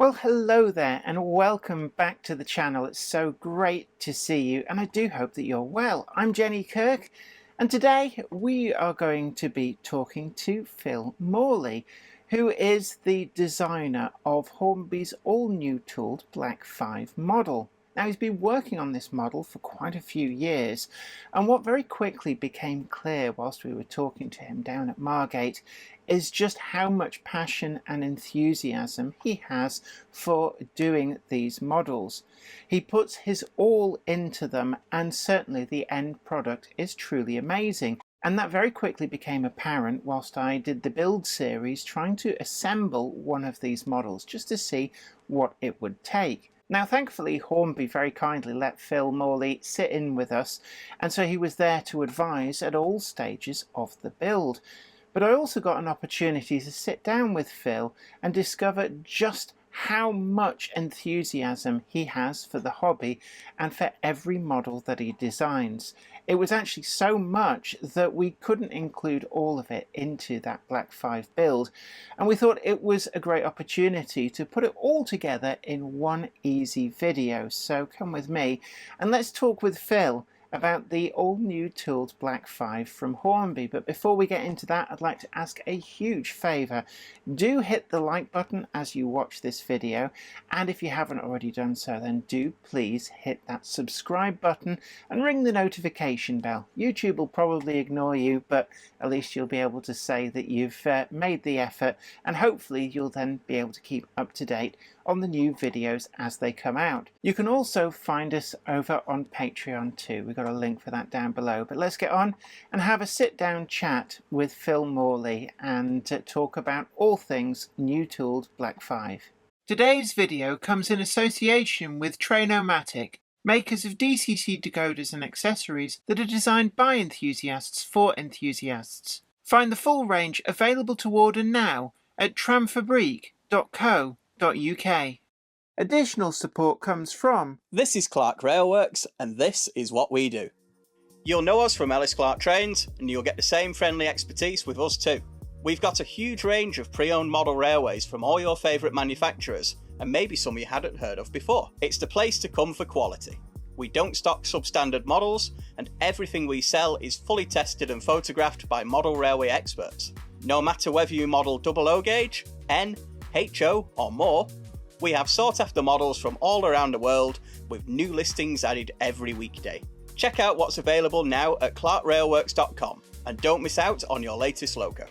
Well, hello there and welcome back to the channel. It's so great to see you and I do hope that you're well. I'm Kirk and today we are going to be talking to Phil Morley, who is the designer of Hornby's all-new tooled Black 5 model. Now, he's been working on this model for quite a few years, and what very quickly became clear whilst we were talking to him down at Margate is just how much passion and enthusiasm he has for doing these models. He puts his all into them, and certainly the end product is truly amazing. And that very quickly became apparent whilst I did the build series trying to assemble one of these models just to see what it would take. Now, thankfully, Hornby very kindly let Phil Morley sit in with us, and so he was there to advise at all stages of the build. But I also got an opportunity to sit down with Phil and discover just how much enthusiasm he has for the hobby and for every model that he designs. It was actually so much that we couldn't include all of it into that Black 5 build, and we thought it was a great opportunity to put it all together in one easy video. So come with me and let's talk with Phil about the all-new tooled Black 5 from Hornby. But before we get into that, I'd like to ask a huge favour. Do hit the like button as you watch this video, and if you haven't already done so, then do please hit that subscribe button and ring the notification bell. YouTube will probably ignore you, but at least you'll be able to say that you've made the effort, and hopefully you'll then be able to keep up to date on the new videos as they come out. You can also find us over on Patreon too. We've got a link for that down below. But let's get on and have a sit-down chat with Phil Morley and talk about all things new tooled Black 5. Today's video comes in association with Tramfabriek, makers of DCC decoders and accessories that are designed by enthusiasts for enthusiasts. Find the full range available to order now at tramfabriek.co.uk. Additional support comes from... This is Clark Railworks, and this is what we do. You'll know us from Ellis Clark Trains, and you'll get the same friendly expertise with us too. We've got a huge range of pre-owned model railways from all your favourite manufacturers, and maybe some you hadn't heard of before. It's the place to come for quality. We don't stock substandard models, and everything we sell is fully tested and photographed by model railway experts. No matter whether you model 00 gauge, N, HO or more, we have sought after models from all around the world with new listings added every weekday. Check out what's available now at clarkrailworks.com and don't miss out on your latest logo.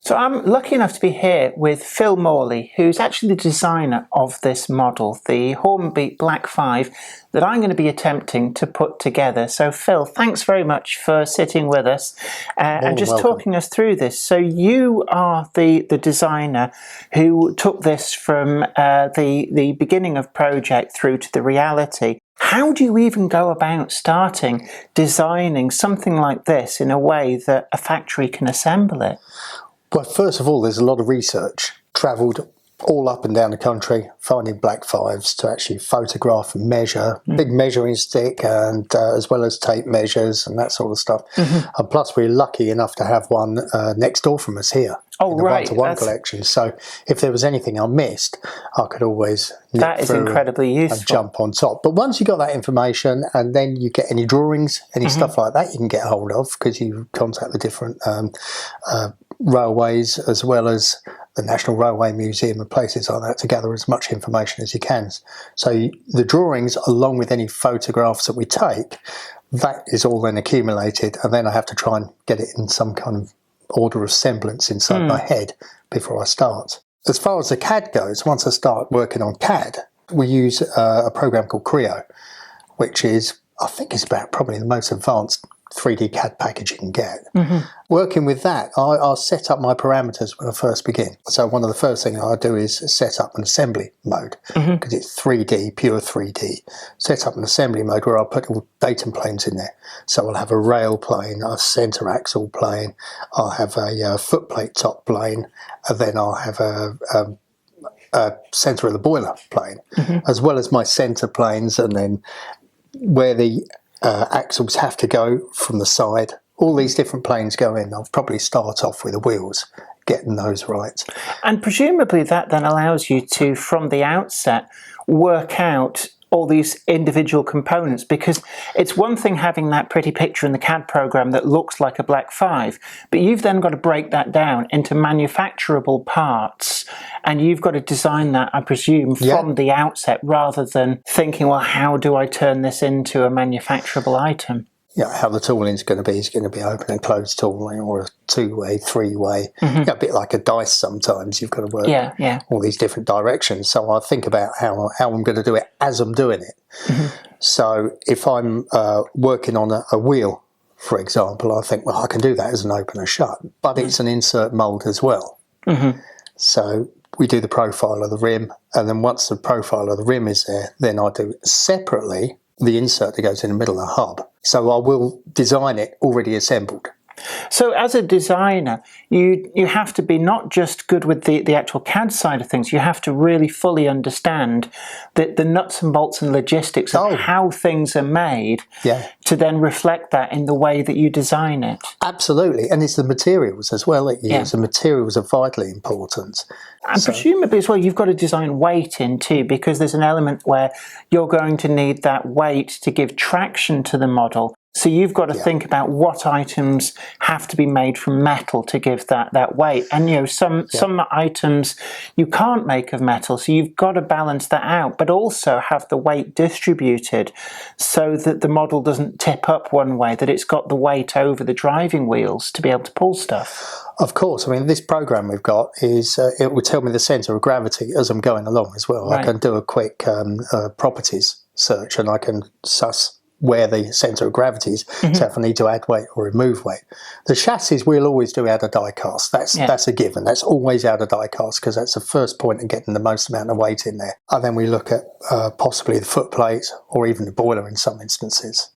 So I'm lucky enough to be here with Phil Morley, who's actually the designer of this model, the Hornby Black 5, that I'm going to be attempting to put together. So Phil, thanks very much for sitting with us and just talking us through this. So you are the designer who took this from the beginning of project through to the reality. How do you even go about starting designing something like this in a way that a factory can assemble it? Well, first of all, there's a lot of research. Travelled all up and down the country, finding Black 5s to actually photograph and measure, big measuring stick, and as well as tape measures and that sort of stuff. And plus, we're lucky enough to have one next door from us here. Oh, in the right. one-to-one collection. So if there was anything I missed, I could always that is incredibly useful and jump on top. But once you got that information, and then you get any drawings, any stuff like that, you can get a hold of because you contact the different railways as well as the National Railway Museum and places like that to gather as much information as you can. So the drawings, along with any photographs that we take, that is all then accumulated, and then I have to try and get it in some kind of order of semblance inside my head before I start. As far as the CAD goes, once I start working on CAD, we use a program called Creo, which is, I think, is about probably the most advanced 3D CAD package you can get. Working with that, I'll set up my parameters when I first begin. So one of the first things I do is set up an assembly mode, because it's 3D, pure 3D. Set up an assembly mode where I'll put all datum planes in there. So I'll have a rail plane, a centre axle plane, I'll have a footplate top plane, and then I'll have a centre of the boiler plane, as well as my centre planes, and then where the axles have to go from the side all these different planes go in. I'll probably start off with the wheels, getting those right. And presumably that then allows you to, from the outset, work out all these individual components, because it's one thing having that pretty picture in the CAD program that looks like a Black 5, but you've then got to break that down into manufacturable parts, and you've got to design that, I presume, from the outset, rather than thinking, well, how do I turn this into a manufacturable item? Yeah, how the tooling's going to be is going to be open and closed tooling, or a two-way, three-way. Yeah, a bit like a dice sometimes. You've got to work all these different directions. So I think about how I'm going to do it as I'm doing it. So if I'm working on a wheel, for example, I think, well, I can do that as an open and shut, but it's an insert mould as well. So we do the profile of the rim, and then once the profile of the rim is there, then I do separately the insert that goes in the middle of the hub. So I will design it already assembled. So as a designer, you have to be not just good with the actual CAD side of things, you have to really fully understand the nuts and bolts and logistics of how things are made to then reflect that in the way that you design it. Absolutely, and it's the materials as well that you use. The materials are vitally important. And presumably as well, you've got to design weight in too, because there's an element where you're going to need that weight to give traction to the model. So you've got to think about what items have to be made from metal to give that weight. And, you know, some items you can't make of metal, so you've got to balance that out, but also have the weight distributed so that the model doesn't tip up one way, that it's got the weight over the driving wheels to be able to pull stuff. Of course. I mean, this program we've got is, it will tell me the centre of gravity as I'm going along as well. I can do a quick properties search, and I can suss where the centre of gravity is, so if I need to add weight or remove weight. The chassis we'll always do out of die cast. That's a given. That's always out of die cast, because that's the first point of getting the most amount of weight in there. And then we look at possibly the foot plate or even the boiler in some instances.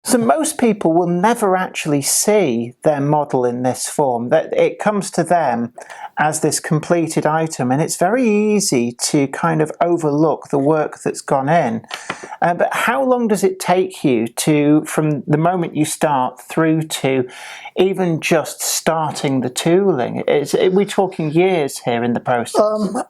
So most people will never actually see their model in this form. That it comes to them as this completed item, and it's very easy to kind of overlook the work that's gone in. But how long does it take you from the moment you start through to even just starting the tooling? Are we talking years here in the process?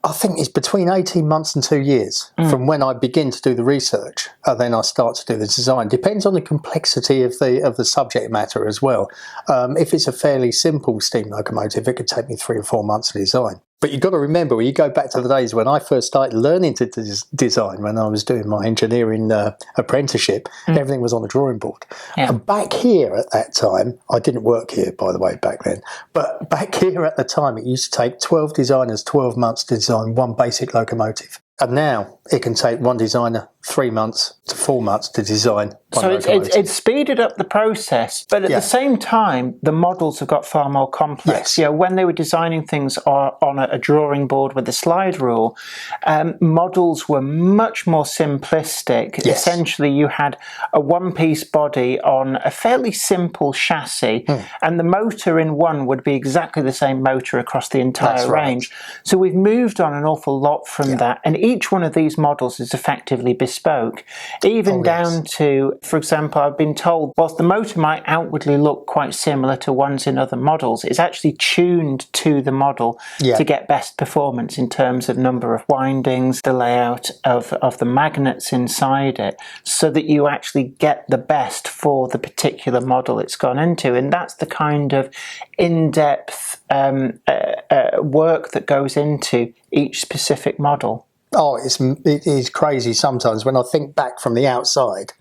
I think it's between 18 months and 2 years from when I begin to do the research, and then I start to do the design. Depends on the complexity of the subject matter as well. If it's a fairly simple steam locomotive, it could take me 3 or 4 months to design. But you've got to remember, when you go back to the days when I first started learning to design, when I was doing my engineering apprenticeship, everything was on the drawing board. And back here at that time, I didn't work here, by the way, back then, but back here at the time, it used to take 12 designers 12 months to design one basic locomotive. And now it can take one designer 3 months to 4 months to design one locomotive. So it's speeded up the process, but at the same time, the models have got far more complex. You know, when they were designing things on a drawing board with the slide rule, models were much more simplistic. Essentially, you had a one-piece body on a fairly simple chassis, and the motor in one would be exactly the same motor across the entire range. So we've moved on an awful lot from that, and each one of these models is effectively bespoke, even down to, for example, I've been told, whilst the motor might outwardly look quite similar to ones in other models, it's actually tuned to the model to get best performance in terms of number of windings, the layout of the magnets inside it, so that you actually get the best for the particular model it's gone into. And that's the kind of in-depth work that goes into each specific model. Oh, it is crazy sometimes when I think back from the outside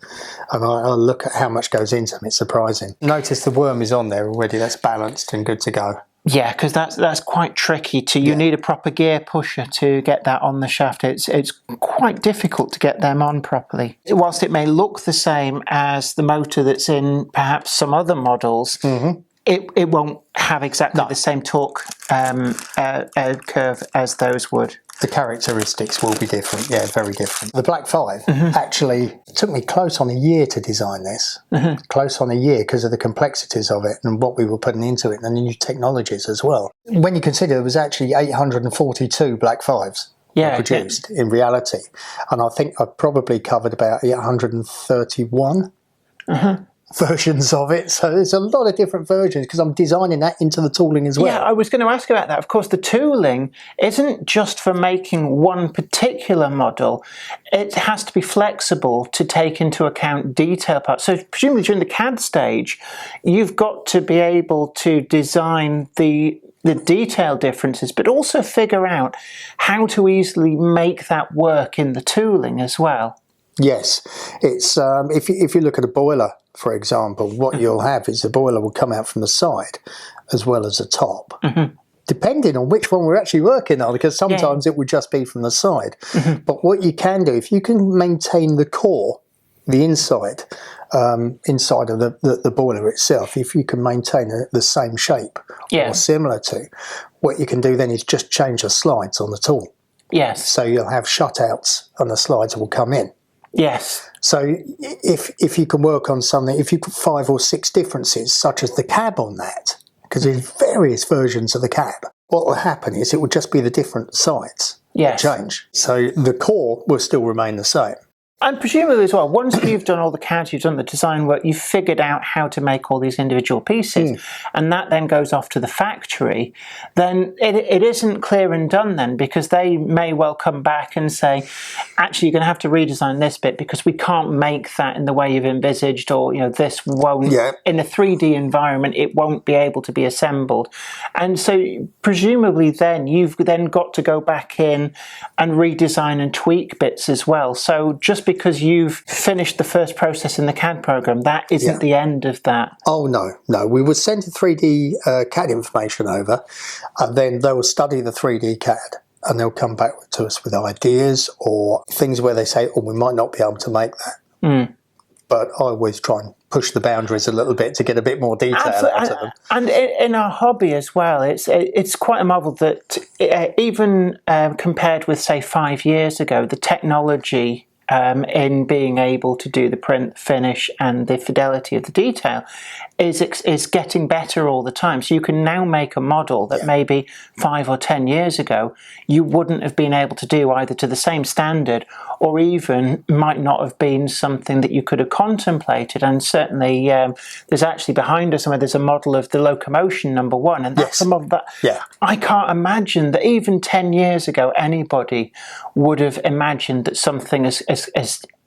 and I look at how much goes into them. It's surprising. Notice the worm is on there already. That's balanced and good to go. Yeah, because that's quite tricky. You need a proper gear pusher to get that on the shaft. It's quite difficult to get them on properly. Whilst it may look the same as the motor that's in perhaps some other models, it won't have exactly the same torque curve as those would. The characteristics will be different, very different. The Black 5 actually took me close on a year to design this, close on a year because of the complexities of it and what we were putting into it and the new technologies as well. When you consider there was actually 842 Black 5s produced in reality, and I think I probably covered about 831. versions of it. So there's a lot of different versions because I'm designing that into the tooling as well. Yeah, I was going to ask about that. Of course, the tooling isn't just for making one particular model. It has to be flexible to take into account detail parts. So presumably during the CAD stage, you've got to be able to design the detail differences, but also figure out how to easily make that work in the tooling as well. Yes, it's if you look at a boiler, for example, what you'll have is the boiler will come out from the side as well as the top, depending on which one we're actually working on, because sometimes it will just be from the side. But what you can do, if you can maintain the core, the inside of the boiler itself, if you can maintain the same shape or similar to, what you can do then is just change the slides on the tool. Yes. So you'll have shutouts and the slides will come in. Yes. So if you can work on something, if you've got 5 or 6 differences, such as the cab on that, because there's various versions of the cab, what will happen is it will just be the different sides that change. So the core will still remain the same. And presumably as well, once you've done all the CAD, you've done the design work, you've figured out how to make all these individual pieces, and that then goes off to the factory, then it isn't clear and done then, because they may well come back and say, actually, you're going to have to redesign this bit because we can't make that in the way you've envisaged, or, this won't, in a 3D environment, it won't be able to be assembled. And so presumably then, you've then got to go back in and redesign and tweak bits as well. So just because you've finished the first process in the CAD program, that isn't the end of that. Oh, no. We would send the 3D CAD information over, and then they'll study the 3D CAD, and they'll come back to us with ideas or things where they say, oh, we might not be able to make that. But I always try and push the boundaries a little bit to get a bit more detail out of them. And in our hobby as well, it's quite a marvel that even compared with, say, 5 years ago, the technology in being able to do the print, finish, and the fidelity of the detail is getting better all the time. So you can now make a model that maybe 5 or 10 years ago you wouldn't have been able to do, either to the same standard or even might not have been something that you could have contemplated. And certainly there's actually behind us somewhere, there's a model of the locomotion number 1, and that's a model that I can't imagine that even 10 years ago anybody would have imagined that something as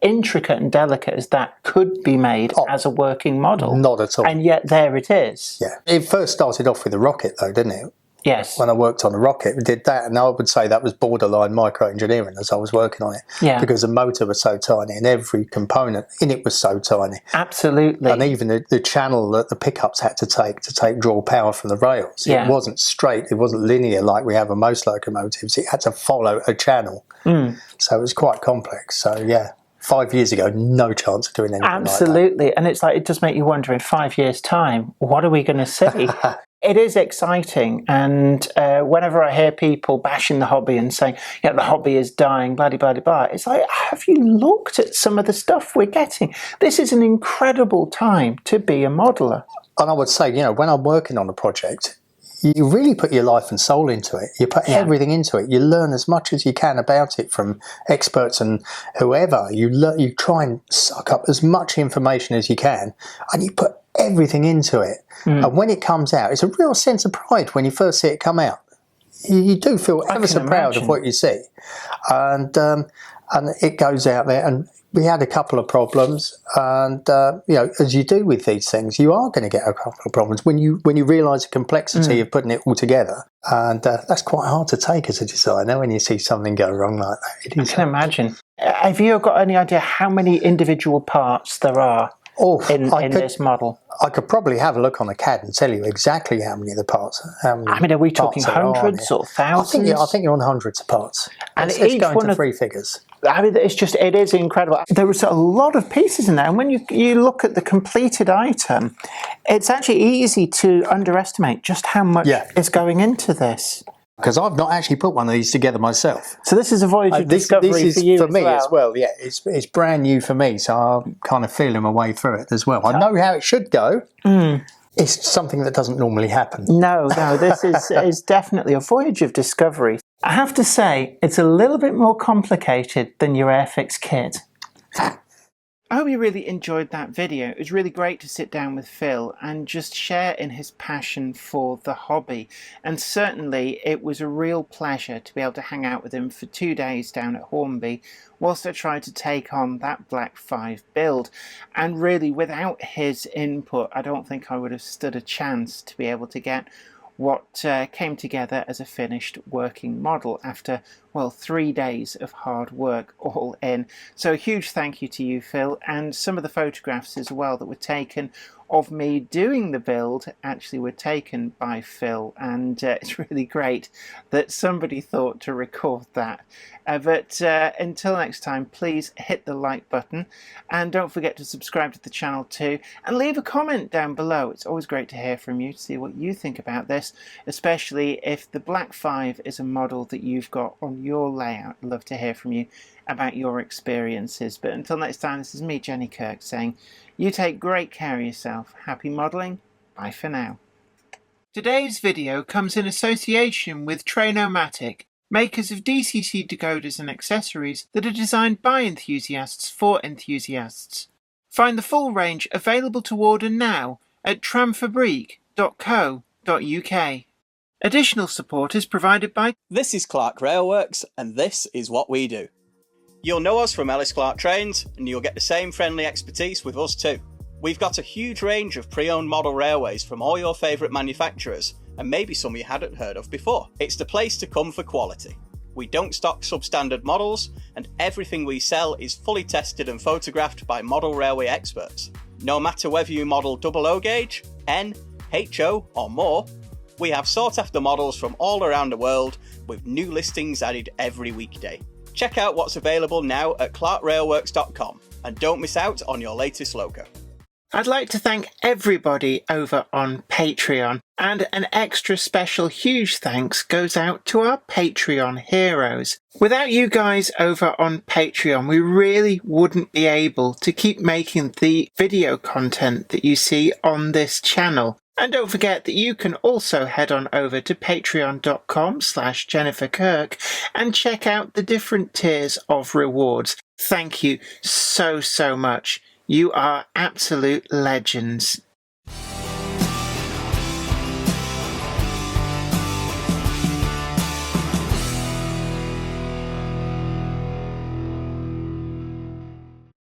intricate and delicate as that could be made as a working model. Not at all. And yet there it is. Yeah. It first started off with a rocket though, didn't it? Yes. When I worked on a rocket, we did that, and I would say that was borderline micro-engineering as I was working on it. Yeah. Because the motor was so tiny and every component in it was so tiny. Absolutely. And even the channel that the pickups had to draw power from the rails. It wasn't straight, it wasn't linear like we have on most locomotives. It had to follow a channel. So it was quite complex. So yeah. 5 years ago, no chance of doing anything Absolutely. like that. And it's like, it does make you wonder, in 5 years' time, what are we going to see? It is exciting, and whenever I hear people bashing the hobby and saying, the hobby is dying, blah, blah, blah, blah, it's like, have you looked at some of the stuff we're getting? This is an incredible time to be a modeller. And I would say, when I'm working on a project, you really put your life and soul into it. You put everything into it. You learn as much as you can about it from experts and whoever. You try and suck up as much information as you can, and you put everything into it. And when it comes out, it's a real sense of pride when you first see it come out. You do feel ever so proud of what you see. And it goes out there, and we had a couple of problems, and as you do with these things, you are going to get a couple of problems when you realise the complexity of putting it all together, and that's quite hard to take as a designer when you see something go wrong like that. I can imagine. Have you got any idea how many individual parts there are in this model? I could probably have a look on the CAD and tell you exactly how many of the parts. Are we talking hundreds or thousands? I think you're on hundreds of parts. And let's go into 3 figures. It is incredible. There was a lot of pieces in there, and when you look at the completed item, it's actually easy to underestimate just how much is going into this. Because I've not actually put one of these together myself. So this is a voyage of discovery this is for you for me as well. Yeah. It's brand new for me, so I'm kind of feeling my way through it as well. I know how it should go. It's something that doesn't normally happen. No, this is definitely a voyage of discovery. I have to say, it's a little bit more complicated than your Airfix kit. I hope you really enjoyed that video. It was really great to sit down with Phil and just share in his passion for the hobby. And certainly it was a real pleasure to be able to hang out with him for 2 days down at Hornby whilst I tried to take on that Black 5 build. And really, without his input, I don't think I would have stood a chance to be able to get what came together as a finished working model after, well, 3 days of hard work all in. So a huge thank you to you, Phil, and some of the photographs as well that were taken of me doing the build actually were taken by Phil, and it's really great that somebody thought to record that. But until next time, please hit the like button and don't forget to subscribe to the channel too, and leave a comment down below. It's always great to hear from you, to see what you think about this, especially if the Black 5 is a model that you've got on your layout. I'd love to hear from you about your experiences. But until next time, this is me, Jenny Kirk, saying you take great care of yourself. Happy modelling. Bye for now. Today's video comes in association with Trainomatic, makers of DCT decoders and accessories that are designed by enthusiasts for enthusiasts. Find the full range available to order now at tramfabriek.co.uk. Additional support is provided by... This is Clark Railworks, and this is what we do. You'll know us from Ellis Clark Trains, and you'll get the same friendly expertise with us too. We've got a huge range of pre-owned model railways from all your favourite manufacturers, and maybe some you hadn't heard of before. It's the place to come for quality. We don't stock substandard models, and everything we sell is fully tested and photographed by model railway experts. No matter whether you model double O gauge, N, HO or more, we have sought after models from all around the world with new listings added every weekday. Check out what's available now at clarkrailworks.com and don't miss out on your latest logo. I'd like to thank everybody over on Patreon, and an extra special huge thanks goes out to our Patreon heroes. Without you guys over on Patreon, we really wouldn't be able to keep making the video content that you see on this channel. And don't forget that you can also head on over to patreon.com/Jennifer Kirk and check out the different tiers of rewards. Thank you so much. You are absolute legends.